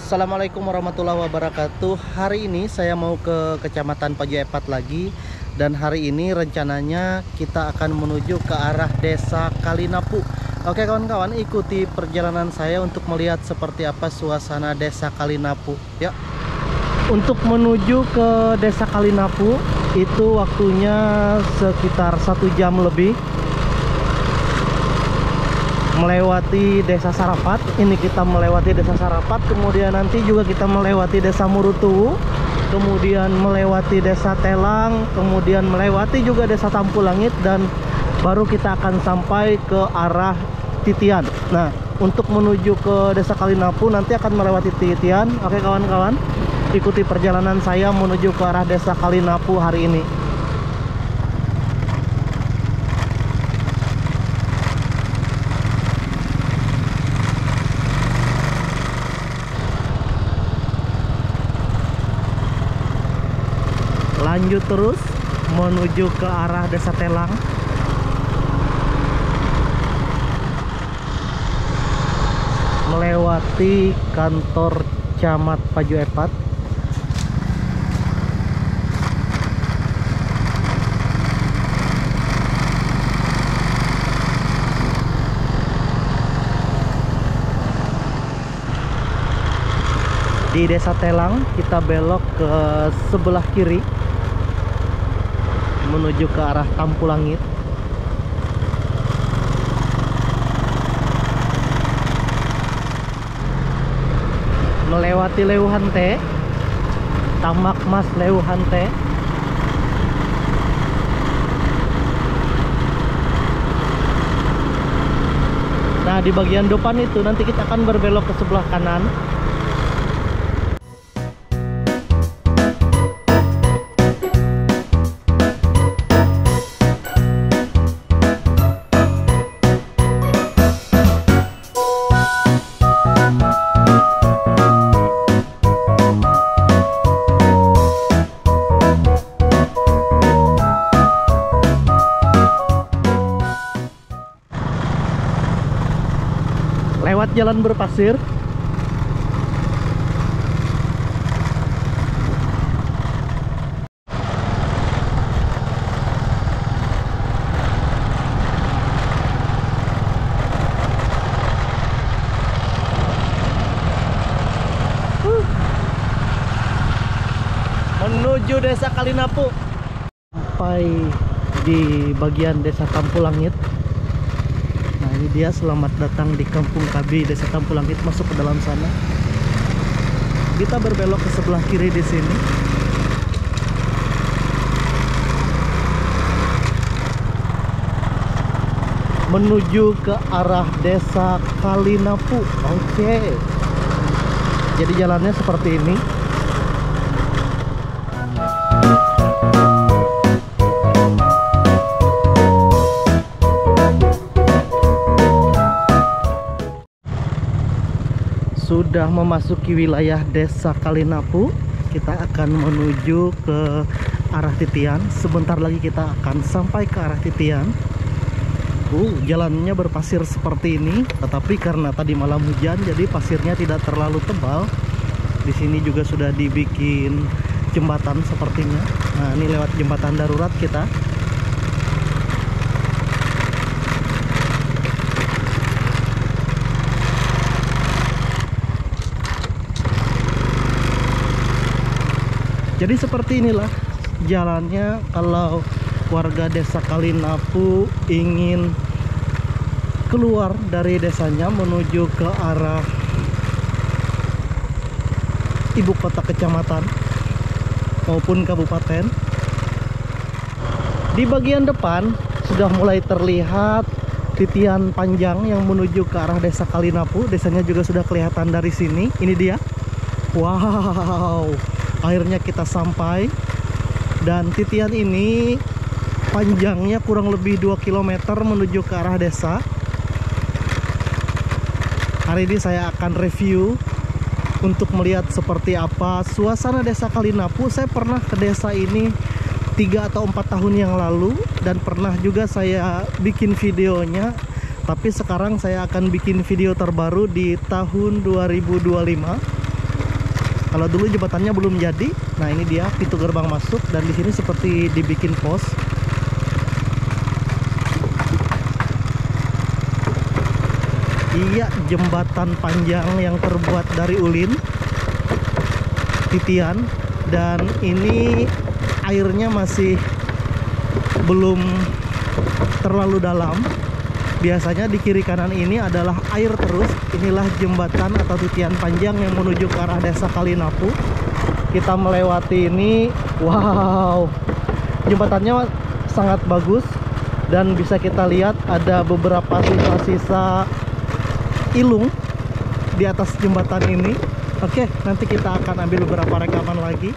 Assalamualaikum warahmatullahi wabarakatuh. Hari ini saya mau ke Kecamatan Pajuepat lagi. Dan hari ini rencananya kita akan menuju ke arah Desa Kalinapu. Oke kawan-kawan, ikuti perjalanan saya untuk melihat seperti apa suasana Desa Kalinapu. Ya. Untuk menuju ke Desa Kalinapu itu waktunya sekitar 1 jam lebih. Melewati Desa Sarapat. Ini kita melewati Desa Sarapat, kemudian nanti juga kita melewati Desa Murutu, kemudian melewati Desa Telang, kemudian melewati juga Desa Tampulangit, dan baru kita akan sampai ke arah Titian. Nah, untuk menuju ke Desa Kalinapu nanti akan melewati Titian. Oke kawan-kawan, ikuti perjalanan saya menuju ke arah Desa Kalinapu hari ini. Lanjut terus menuju ke arah Desa Telang. Melewati kantor Camat Pajuepat. Di Desa Telang kita belok ke sebelah kiri menuju ke arah Tampulangit. Melewati Leuhante, Tamak Mas Leuhante. Nah, di bagian depan itu nanti kita akan berbelok ke sebelah kanan. Lewat jalan berpasir. Menuju Desa Kalinapu. Sampai di bagian Desa Tampulangit. Nah, ini dia, selamat datang di Kampung KB Desa Tampulangit, masuk ke dalam sana. Kita berbelok ke sebelah kiri di sini. Menuju ke arah Desa Kalinapu. Oke. Jadi jalannya seperti ini. Sudah memasuki wilayah Desa Kalinapu, kita akan menuju ke arah Titian. Sebentar lagi kita akan sampai ke arah Titian. Jalannya berpasir seperti ini, tetapi karena tadi malam hujan jadi pasirnya tidak terlalu tebal. Di sini juga sudah dibikin jembatan sepertinya. Nah, ini lewat jembatan darurat kita. Jadi seperti inilah jalannya kalau warga Desa Kalinapu ingin keluar dari desanya menuju ke arah ibu kota kecamatan maupun kabupaten. Di bagian depan sudah mulai terlihat titian panjang yang menuju ke arah Desa Kalinapu. Desanya juga sudah kelihatan dari sini. Ini dia. Wow, akhirnya kita sampai. Dan titian ini panjangnya kurang lebih 2 km menuju ke arah desa. Hari ini saya akan review untuk melihat seperti apa suasana Desa Kalinapu. Saya pernah ke desa ini 3 atau 4 tahun yang lalu dan pernah juga saya bikin videonya. Tapi sekarang saya akan bikin video terbaru di tahun 2025. Kalau dulu jembatannya belum jadi. Nah, ini dia pintu gerbang masuk, dan di sini seperti dibikin pos. Iya, jembatan panjang yang terbuat dari ulin, titian, dan ini airnya masih belum terlalu dalam. Biasanya di kiri kanan ini adalah air terus. Inilah jembatan atau titian panjang yang menuju ke arah desa Kalinapu. Kita melewati ini, wow, jembatannya sangat bagus, dan bisa kita lihat ada beberapa sisa-sisa ilung di atas jembatan ini. Oke, nanti kita akan ambil beberapa rekaman lagi.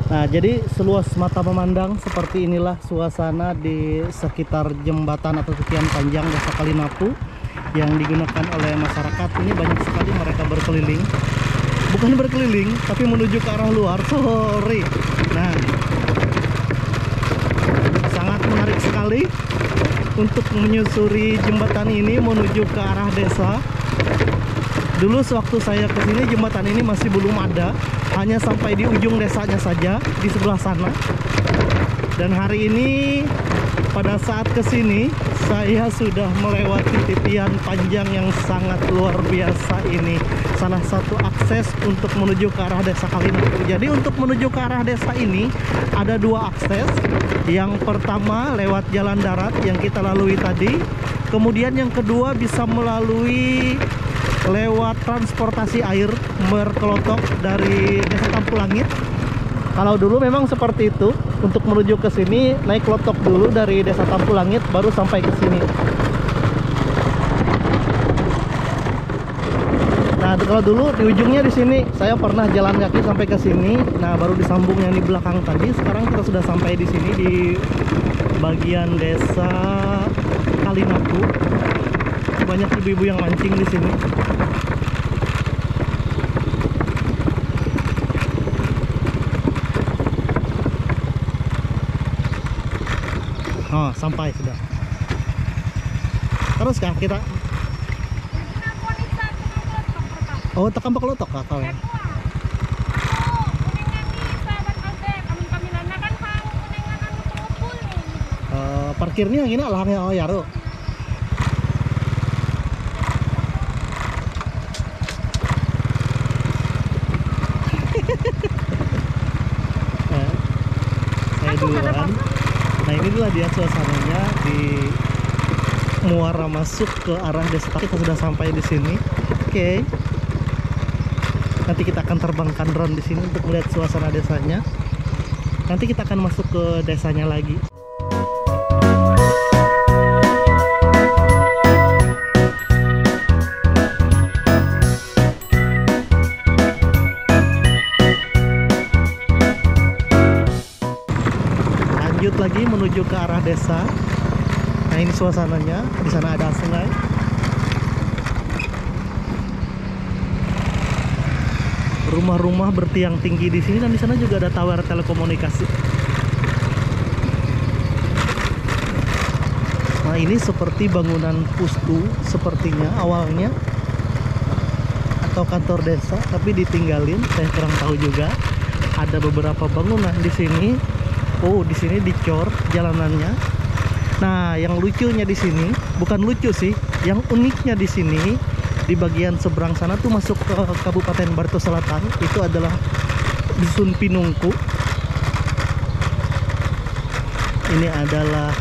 Nah, jadi seluas mata memandang seperti inilah suasana di sekitar jembatan atau titian panjang desa Kalinapu yang digunakan oleh masyarakat. Ini banyak sekali mereka berkeliling, bukan berkeliling tapi menuju ke arah luar. Sorry. Nah, sangat menarik sekali untuk menyusuri jembatan ini menuju ke arah desa. Dulu sewaktu saya kesini, jembatan ini masih belum ada, hanya sampai di ujung desanya saja di sebelah sana. Dan hari ini pada saat kesini saya sudah melewati titian panjang yang sangat luar biasa ini. Salah satu akses untuk menuju ke arah desa Kalinapu. Jadi untuk menuju ke arah desa ini ada dua akses. Yang pertama lewat jalan darat yang kita lalui tadi. Kemudian yang kedua bisa melalui lewat transportasi air berkelotok dari desa Tampu Langit. Kalau dulu memang seperti itu. Untuk menuju ke sini naik kelotok dulu dari desa Tampu Langit baru sampai ke sini. Nah, kalau dulu di ujungnya di sini saya pernah jalan kaki sampai ke sini. Nah, baru disambung yang di belakang tadi. Sekarang kita sudah sampai di sini di bagian desa Kalinapu. Banyak ibu-ibu yang mancing di sini. Oh, sampai sudah. Terus kah kita? Oh, tekan Kelotok kah kau ya? Parkirnya gini alangnya oh ya ro. Saya duluan. Nah, inilah dia suasananya di muara masuk ke arah desa. Kita sudah sampai di sini. Oke. Nanti kita akan terbangkan drone di sini untuk melihat suasana desanya. Nanti kita akan masuk ke desanya lagi. Lanjut lagi menuju ke arah desa. Nah, ini suasananya. Di sana ada sungai. Rumah-rumah bertiang tinggi di sini, dan di sana juga ada tower telekomunikasi. Nah, ini seperti bangunan pustu sepertinya awalnya, atau kantor desa, tapi ditinggalin. Saya kurang tahu juga. Ada beberapa bangunan di sini. Oh, di sini dicor jalanannya. Nah, yang lucunya di sini, bukan lucu sih, yang uniknya di sini, di bagian seberang sana tuh masuk ke Kabupaten Barito Selatan. Itu adalah Dusun Pinungku. Ini adalah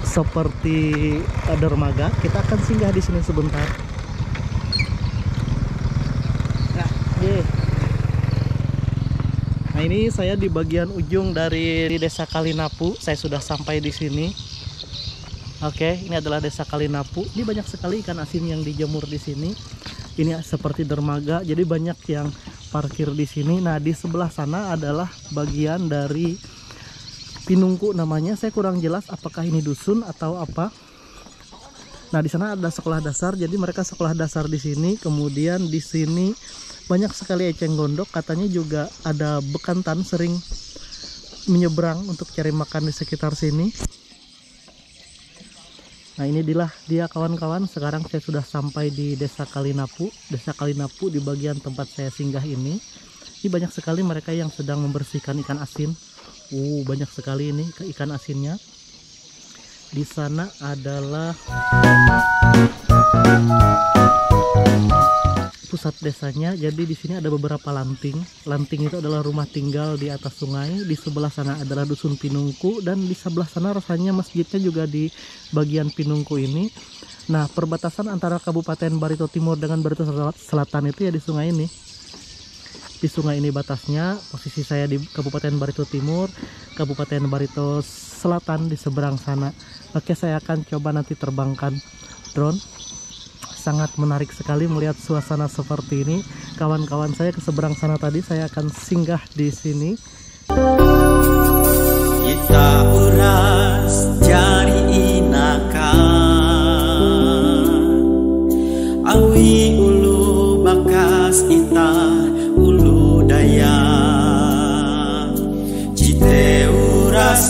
seperti dermaga. Kita akan singgah di sini sebentar. Nah, ini saya di bagian ujung dari desa Kalinapu. Saya sudah sampai di sini. Oke, ini adalah desa Kalinapu. Ini banyak sekali ikan asin yang dijemur di sini. Ini seperti dermaga, jadi banyak yang parkir di sini. Nah, di sebelah sana adalah bagian dari Pinungku namanya. Saya kurang jelas apakah ini dusun atau apa. Nah, di sana ada sekolah dasar, jadi mereka sekolah dasar di sini. Kemudian di sini banyak sekali eceng gondok. Katanya juga ada bekantan sering menyeberang untuk cari makan di sekitar sini. Nah ini dia kawan-kawan, sekarang saya sudah sampai di Desa Kalinapu. Desa Kalinapu di bagian tempat saya singgah ini. Ini banyak sekali mereka yang sedang membersihkan ikan asin. Banyak sekali ini ikan asinnya. Di sana adalah pusat desanya. Jadi di sini ada beberapa lanting. Lanting itu adalah rumah tinggal di atas sungai. Di sebelah sana adalah dusun Pinungku, dan di sebelah sana rasanya masjidnya juga di bagian Pinungku ini. Nah, perbatasan antara Kabupaten Barito Timur dengan Barito Selatan itu ya di sungai ini. Di sungai ini batasnya. Posisi saya di Kabupaten Barito Timur, Kabupaten Barito Selatan di seberang sana. Oke, saya akan coba nanti terbangkan drone. Sangat menarik sekali melihat suasana seperti ini. Kawan-kawan saya ke seberang sana tadi, saya akan singgah di sini. Kita uras jari inakan, awi ulu bakas ita ulu daya, cite uras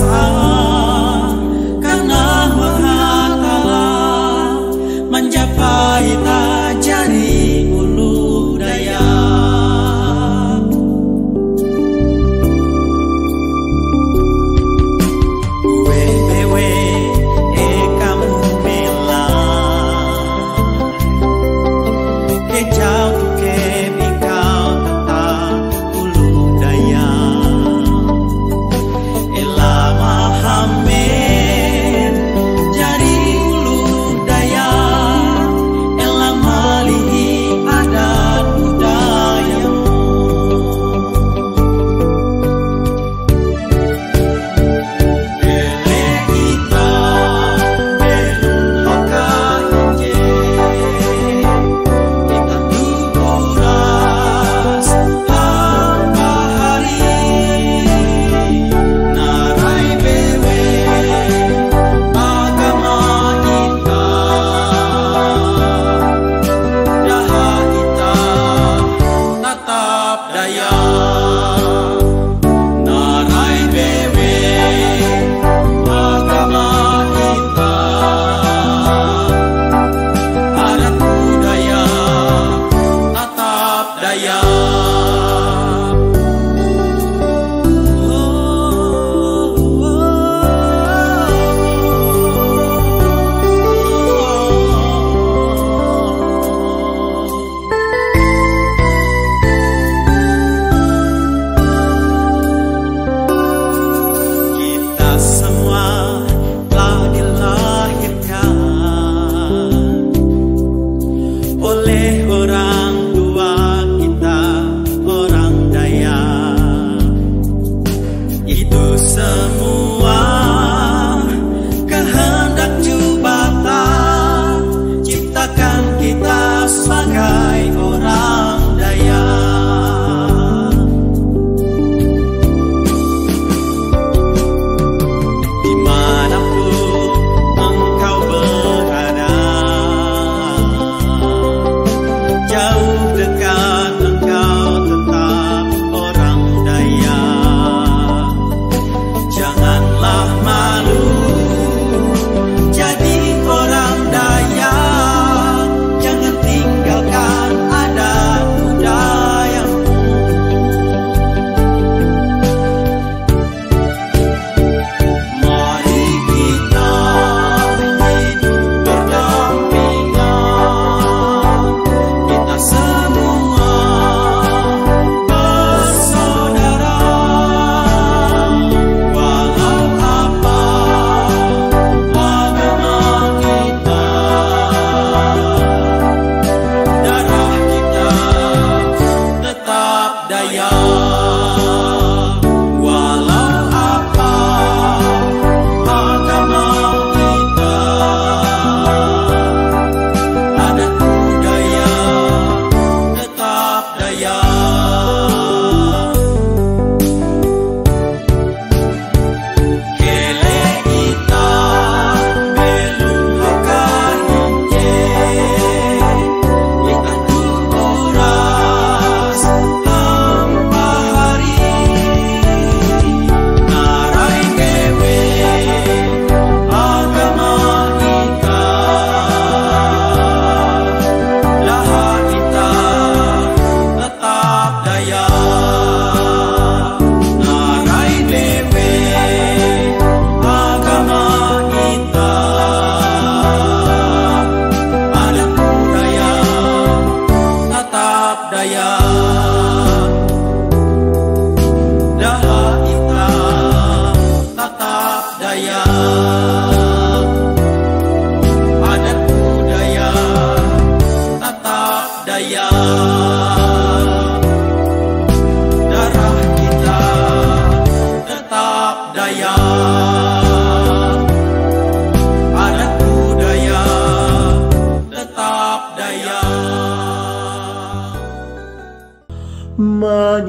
karena mahatala mencapai jari ulu daya. Ue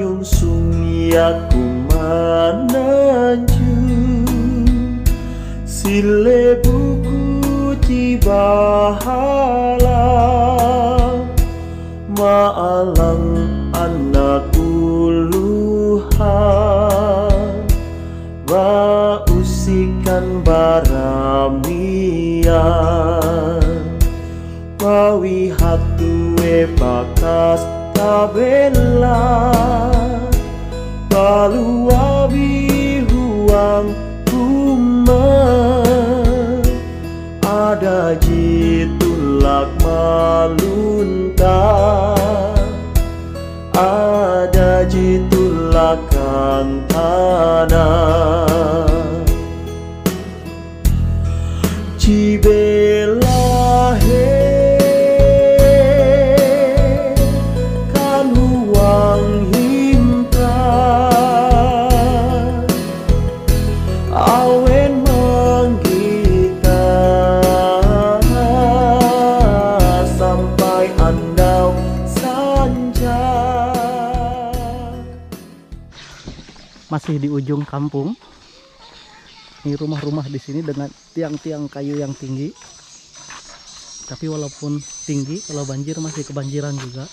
nyungsung yaku mananju sile buku cibahala maalang anak uluhan mausikan baramian mawi hatue bakas tabela baluawi huang rumah ada jitulak malunta ada jitulakan tanah cibela kan huang himpan awen manggita sampai andau sanja. Masih di ujung kampung. Ini rumah-rumah di sini dengan tiang-tiang kayu yang tinggi. Tapi walaupun tinggi, kalau banjir masih kebanjiran juga.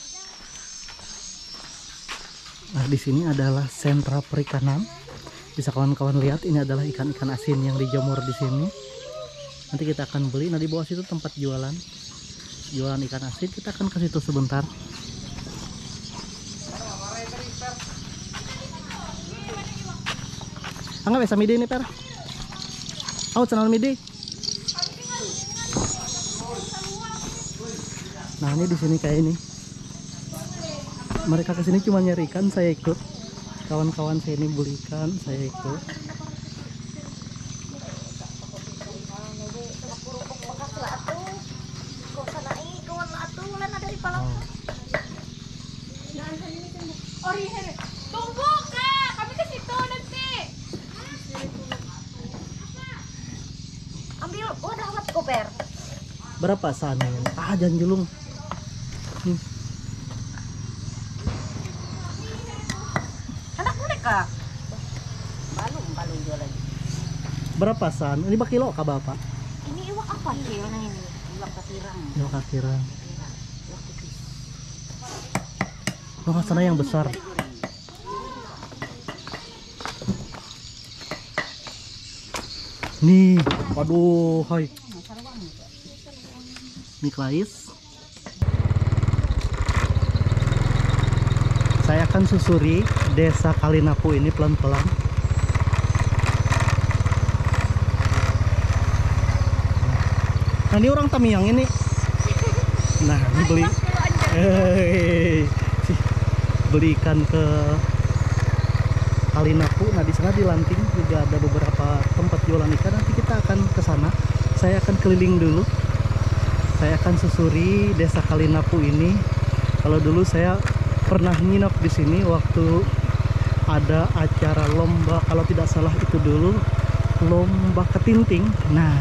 Nah, di sini adalah sentra perikanan. Bisa kawan-kawan lihat, ini adalah ikan-ikan asin yang dijemur di sini. Nanti kita akan beli. Nah, di bawah situ tempat jualan ikan asin. Kita akan ke situ sebentar. Anggap bisa midi ini per. Oh, channel midi. Nah, ini di sini kayak ini. Mereka kesini cuma nyari ikan, saya ikut. Kawan-kawan saya ini beli ikan, saya ikut. Tunggu kak, kami ke situ nanti. Ambil udah buat koper. Berapa sana? Ah, jangan julung. Anak mereka. Balung jualan. Berapa san? Ini kilo kah bapak? Ini iwak apa sih ini? Iwak katirang. Iwak katirang. Oh, sana yang besar. Nih, waduh, hai. Ini klais. Saya akan susuri desa Kalinapu ini pelan-pelan. Nah, ini orang Tamiang ini. Nah, ini beli. Beli ikan ke Kalinapu. Nah, di sana di Lanting juga ada beberapa tempat jualan ikan. Nanti kita akan ke sana. Saya akan keliling dulu. Saya akan susuri desa Kalinapu ini. Kalau dulu saya pernah nginap di sini waktu ada acara lomba, kalau tidak salah itu dulu lomba ketinting. Nah,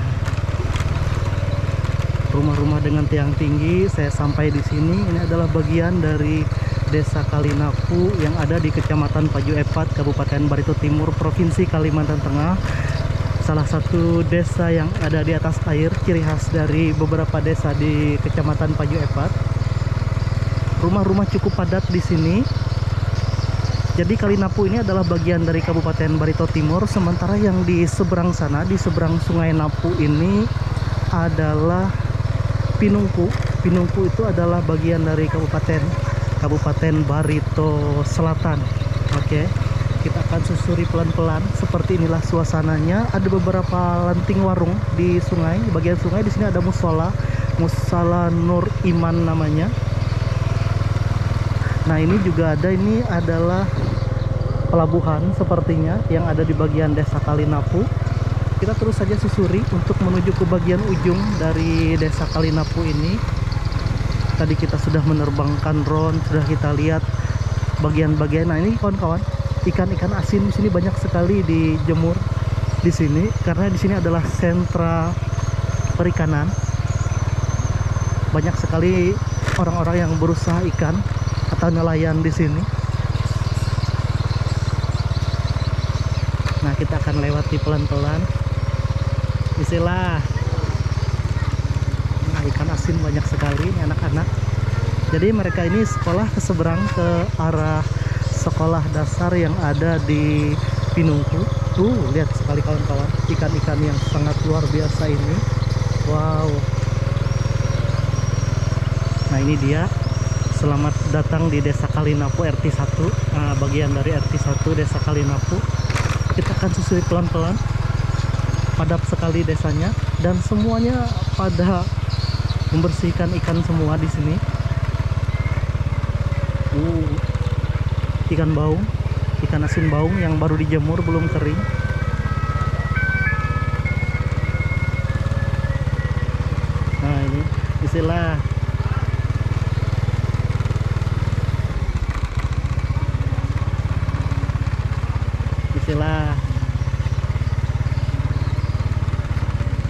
rumah-rumah dengan tiang tinggi. Saya sampai di sini. Ini adalah bagian dari Desa Kalinapu yang ada di Kecamatan Paju Epat, Kabupaten Barito Timur, Provinsi Kalimantan Tengah. Salah satu desa yang ada di atas air, ciri khas dari beberapa desa di Kecamatan Paju Epat. Rumah-rumah cukup padat di sini. Jadi Kalinapu ini adalah bagian dari Kabupaten Barito Timur, sementara yang di seberang sana, di seberang Sungai Napu ini adalah Pinungku. Pinungku itu adalah bagian dari Kabupaten Barito Selatan. Oke, kita akan susuri pelan-pelan. Seperti inilah suasananya. Ada beberapa lanting warung di sungai. Bagian sungai di sini ada musola Nur Iman namanya. Nah, ini juga ada. Ini adalah pelabuhan sepertinya yang ada di bagian desa Kalinapu. Kita terus saja susuri untuk menuju ke bagian ujung dari desa Kalinapu ini. Tadi kita sudah menerbangkan drone, sudah kita lihat bagian-bagian. Nah, ini kawan-kawan, ikan-ikan asin di sini banyak sekali dijemur di sini karena di sini adalah sentra perikanan. Banyak sekali orang-orang yang berusaha ikan atau nelayan di sini. Nah, kita akan lewati pelan-pelan. Bismillah. Nah, ikan asin banyak sekali nih anak-anak. Jadi mereka ini sekolah ke seberang ke arah sekolah dasar yang ada di Pinungku. Tuh, lihat sekali kawan-kawan, ikan-ikan yang sangat luar biasa ini. Wow. Nah, ini dia. Selamat datang di Desa Kalinapu RT 1. Nah, bagian dari RT 1 Desa Kalinapu. Kita akan susuri pelan-pelan. Padat sekali desanya dan semuanya pada membersihkan ikan semua di sini. Ikan baung, ikan asin baung yang baru dijemur belum kering. Nah, ini bismillah. Bismillah.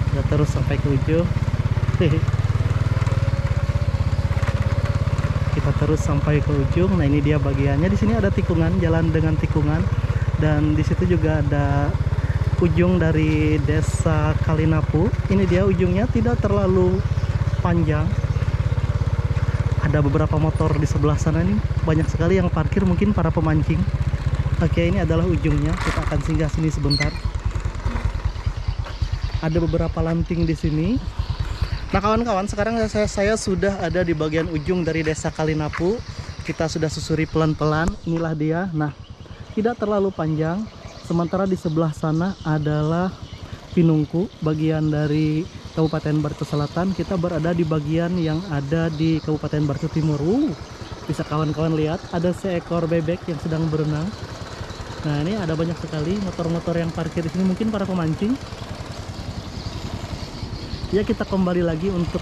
Kita terus sampai ke ujung. Kita terus sampai ke ujung. Nah, ini dia bagiannya. Di sini ada tikungan, jalan dengan tikungan, dan di situ juga ada ujung dari Desa Kalinapu. Ini dia ujungnya, tidak terlalu panjang. Ada beberapa motor di sebelah sana nih, banyak sekali yang parkir, mungkin para pemancing. Oke, ini adalah ujungnya. Kita akan singgah sini sebentar. Ada beberapa lanting di sini. Nah, kawan-kawan, sekarang saya sudah ada di bagian ujung dari Desa Kalinapu. Kita sudah susuri pelan-pelan. Inilah dia. Nah, tidak terlalu panjang. Sementara di sebelah sana adalah Pinungku, bagian dari Kabupaten Barito Selatan. Kita berada di bagian yang ada di Kabupaten Barito Timur. Bisa kawan-kawan lihat, ada seekor bebek yang sedang berenang. Nah, ini ada banyak sekali motor-motor yang parkir di sini, mungkin para pemancing. Ya, kita kembali lagi untuk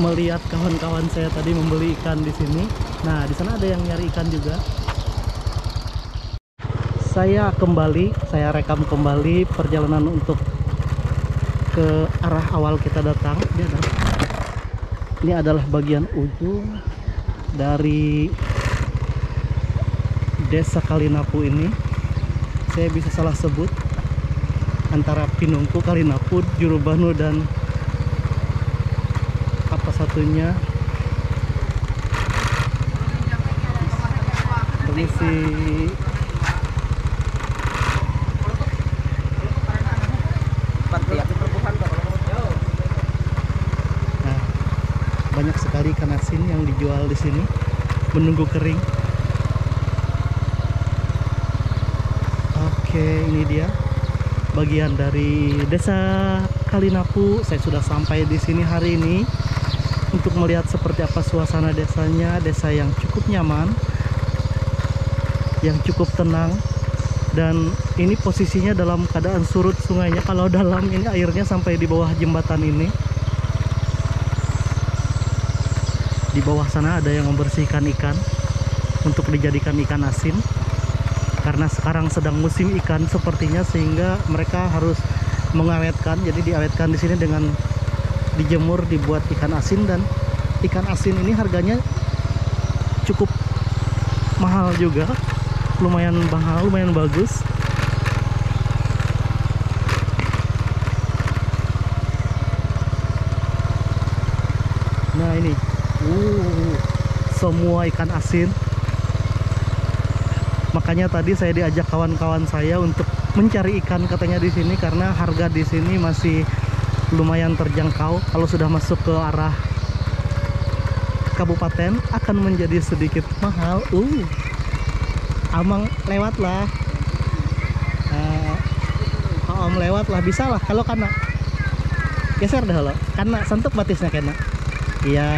melihat kawan-kawan saya tadi membeli ikan di sini. Nah, di sana ada yang nyari ikan juga. Saya rekam kembali perjalanan untuk ke arah awal kita datang. Ini adalah bagian ujung dari Desa Kalinapu ini. Saya bisa salah sebut antara Pinungku, Kalinapu, Jurubanu, dan apa satunya. Permisi. Nah, banyak sekali ikan asin yang dijual di sini, menunggu kering. Oke, ini dia bagian dari Desa Kalinapu. Saya sudah sampai di sini hari ini untuk melihat seperti apa suasana desanya. Desa yang cukup nyaman, yang cukup tenang, dan ini posisinya dalam keadaan surut sungainya. Kalau dalam ini airnya sampai di bawah jembatan ini. Di bawah sana ada yang membersihkan ikan untuk dijadikan ikan asin. Karena sekarang sedang musim ikan sepertinya, sehingga mereka harus mengawetkan. Jadi diawetkan di sini dengan dijemur, dibuat ikan asin. Dan ikan asin ini harganya cukup mahal juga, lumayan mahal, lumayan bagus. Nah, ini semua ikan asin. Makanya tadi saya diajak kawan-kawan saya untuk mencari ikan katanya di sini, karena harga di sini masih lumayan terjangkau. Kalau sudah masuk ke arah kabupaten akan menjadi sedikit mahal. Amang lewat lah. Om lewat lah, bisa lah. Kalau kena geser dah lo. Kena santuk batisnya kena. Iya.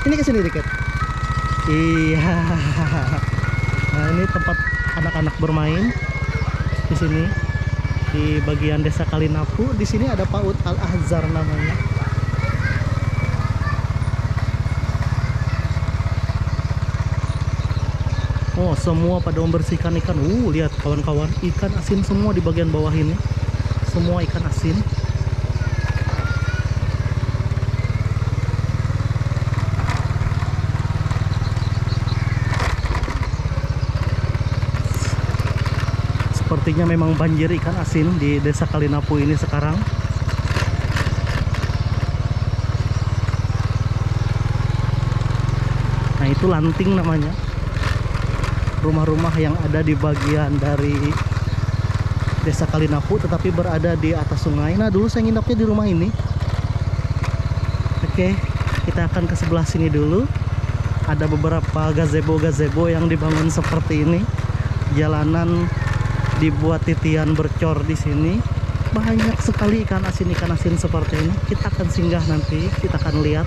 Ini kesini dikit. Iya. Nah, ini tempat anak-anak bermain di sini di bagian Desa Kalinapu. Di sini ada PAUD Al-Azhar namanya. Oh, semua pada membersihkan ikan. Lihat kawan-kawan, ikan asin semua di bagian bawah ini. Semua ikan asin. Sepertinya memang banjir ikan asin di Desa Kalinapu ini sekarang. Nah, itu Lanting namanya. Rumah-rumah yang ada di bagian dari Desa Kalinapu tetapi berada di atas sungai. Nah, dulu saya nginapnya di rumah ini. Oke, kita akan ke sebelah sini dulu. Ada beberapa gazebo-gazebo yang dibangun seperti ini. Jalanan dibuat titian bercor di sini. Banyak sekali ikan asin seperti ini. Kita akan singgah nanti, kita akan lihat.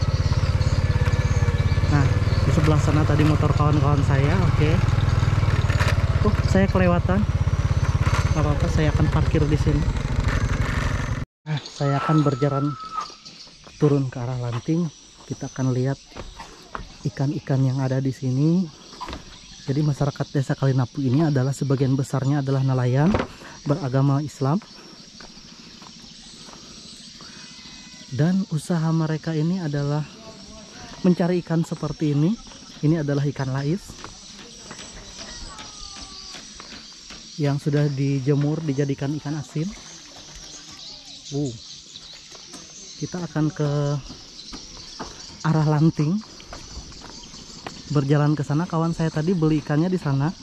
Nah, di sebelah sana tadi motor kawan-kawan saya. Oke. Saya kelewatan. Gak apa-apa, saya akan parkir di sini. Nah, saya akan berjalan turun ke arah Lanting. Kita akan lihat ikan-ikan yang ada di sini. Jadi masyarakat Desa Kalinapu ini adalah sebagian besarnya adalah nelayan beragama Islam. Dan usaha mereka ini adalah mencari ikan seperti ini. Ini adalah ikan lais yang sudah dijemur dijadikan ikan asin. Kita akan ke arah Lanting, berjalan ke sana. Kawan saya tadi beli ikannya di sana.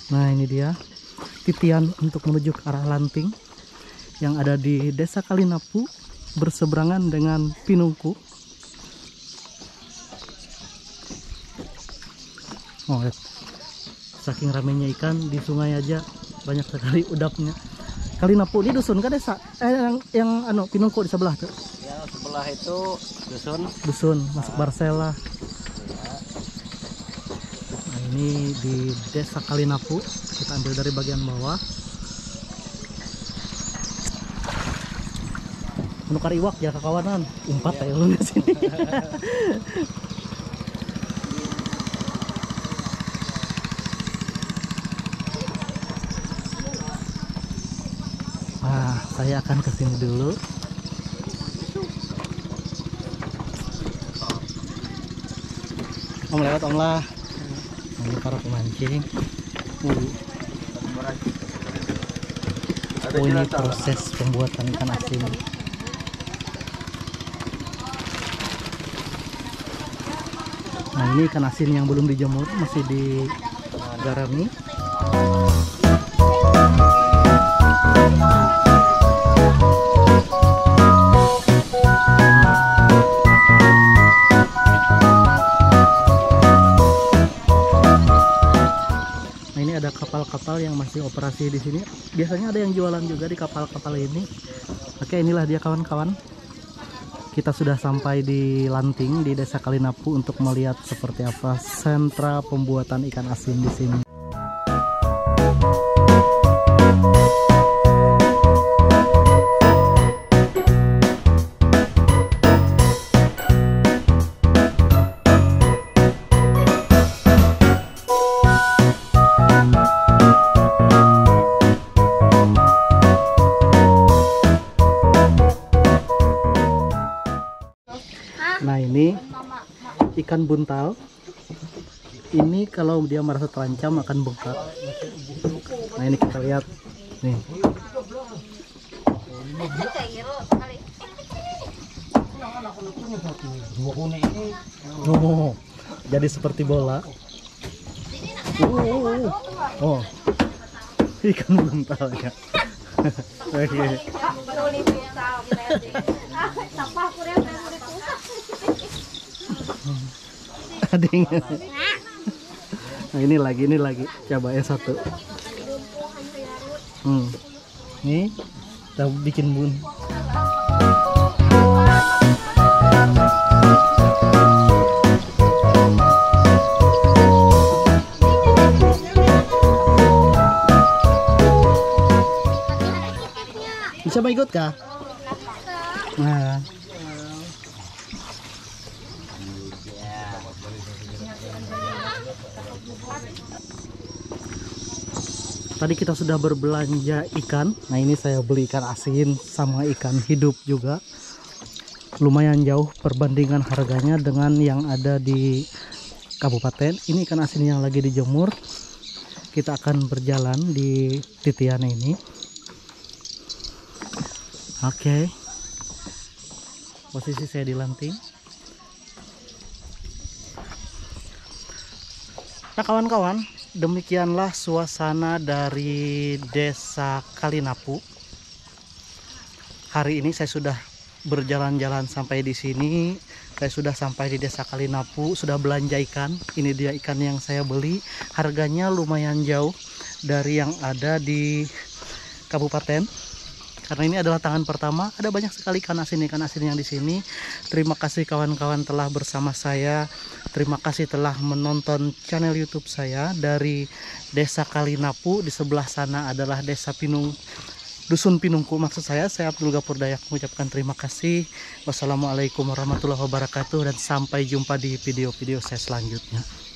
Nah, ini dia titian untuk menuju ke arah Lanting yang ada di Desa Kalinapu berseberangan dengan Pinungku. Lihat. Saking ramainya ikan di sungai aja banyak sekali udapnya. Kalinapu ini dusun kan desa? Yang Pinungku di sebelah tuh. Ya, sebelah itu Dusun masuk Barsela. Nah, ini di Desa Kalinapu. Kita ambil dari bagian bawah. Menukar iwak ya kawanan. Umpat ya lu di sini. Nah, saya akan kesini dulu. Om lewat om lah. Ini para pemancing. Ini proses pembuatan ikan asin. Nah, ini ikan asin yang belum dijemur, masih digarami. Kapal-kapal yang masih operasi di sini. Biasanya ada yang jualan juga di kapal-kapal ini. Oke, inilah dia kawan-kawan. Kita sudah sampai di Lanting di Desa Kalinapu untuk melihat seperti apa sentra pembuatan ikan asin di sini. Nah, ini ikan buntal. Ini kalau dia merasa terancam akan bengkak. Nah, ini kita lihat nih. Jadi seperti bola. Oh, ikan buntal ya. Oke. Nah, ini lagi coba yang satu. Nih kita bikin bun. Bisa mau ikut kah? Nah, tadi kita sudah berbelanja ikan. Nah, ini saya beli ikan asin sama ikan hidup juga. Lumayan jauh perbandingan harganya dengan yang ada di kabupaten. Ini ikan asin yang lagi dijemur. kita akan berjalan di titian ini. Oke. Posisi saya di lanting. Nah kawan-kawan, demikianlah suasana dari Desa Kalinapu. Hari ini saya sudah berjalan-jalan sampai di sini. Saya sudah sampai di Desa Kalinapu, sudah belanja ikan. Ini dia ikan yang saya beli. Harganya lumayan jauh dari yang ada di kabupaten. Karena ini adalah tangan pertama, ada banyak sekali ikan asin yang di sini. Terima kasih kawan-kawan telah bersama saya. Terima kasih telah menonton channel YouTube saya dari Desa Kalinapu. Di sebelah sana adalah Desa Dusun Pinungku. Maksud saya Abdul Ghafur Dayak mengucapkan terima kasih. Wassalamualaikum warahmatullahi wabarakatuh dan sampai jumpa di video-video saya selanjutnya.